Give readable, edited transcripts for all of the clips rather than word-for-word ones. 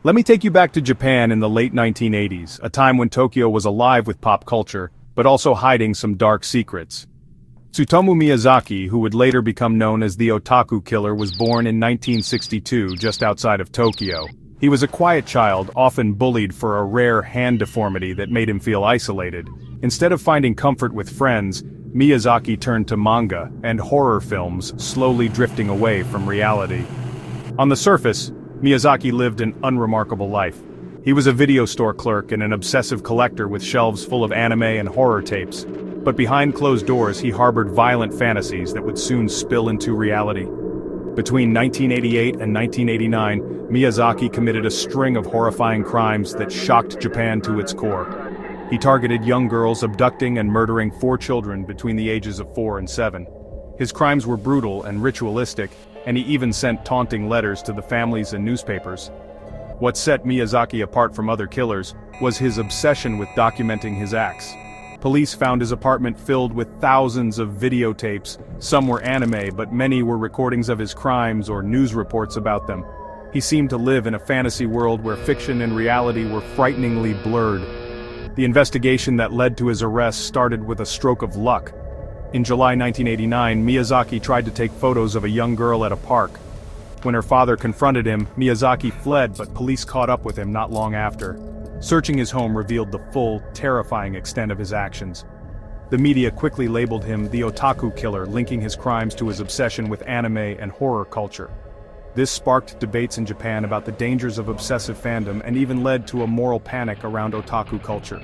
Let me take you back to Japan in the late 1980s, a time when Tokyo was alive with pop culture, but also hiding some dark secrets. Tsutomu Miyazaki, who would later become known as the Otaku Killer, was born in 1962 just outside of Tokyo. He was a quiet child, often bullied for a rare hand deformity that made him feel isolated. Instead of finding comfort with friends, Miyazaki turned to manga and horror films, slowly drifting away from reality. On the surface, Miyazaki lived an unremarkable life. He was a video store clerk and an obsessive collector with shelves full of anime and horror tapes. But behind closed doors he harbored violent fantasies that would soon spill into reality. Between 1988 and 1989, Miyazaki committed a string of horrifying crimes that shocked Japan to its core. He targeted young girls, abducting and murdering 4 children between the ages of 4 and 7. His crimes were brutal and ritualistic, and he even sent taunting letters to the families and newspapers. What set Miyazaki apart from other killers was his obsession with documenting his acts. Police found his apartment filled with thousands of videotapes. Some were anime, but many were recordings of his crimes or news reports about them. He seemed to live in a fantasy world where fiction and reality were frighteningly blurred. The investigation that led to his arrest started with a stroke of luck. In July 1989, Miyazaki tried to take photos of a young girl at a park. When her father confronted him, Miyazaki fled, but police caught up with him not long after. Searching his home revealed the full, terrifying extent of his actions. The media quickly labeled him the Otaku Killer, linking his crimes to his obsession with anime and horror culture. This sparked debates in Japan about the dangers of obsessive fandom and even led to a moral panic around otaku culture.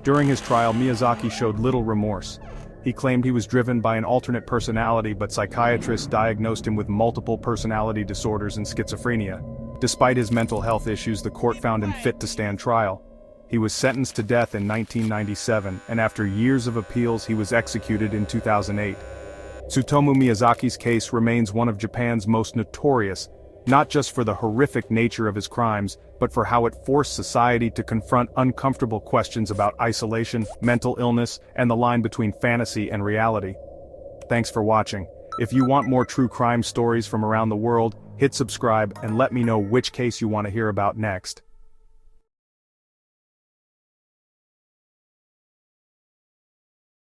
During his trial, Miyazaki showed little remorse. He claimed he was driven by an alternate personality, but psychiatrists diagnosed him with multiple personality disorders and schizophrenia. Despite his mental health issues, the court found him fit to stand trial. He was sentenced to death in 1997, and after years of appeals he was executed in 2008. Tsutomu Miyazaki's case remains one of Japan's most notorious, not just for the horrific nature of his crimes, but for how it forced society to confront uncomfortable questions about isolation, mental illness, and the line between fantasy and reality. Thanks for watching. If you want more true crime stories from around the world, hit subscribe and let me know which case you want to hear about next.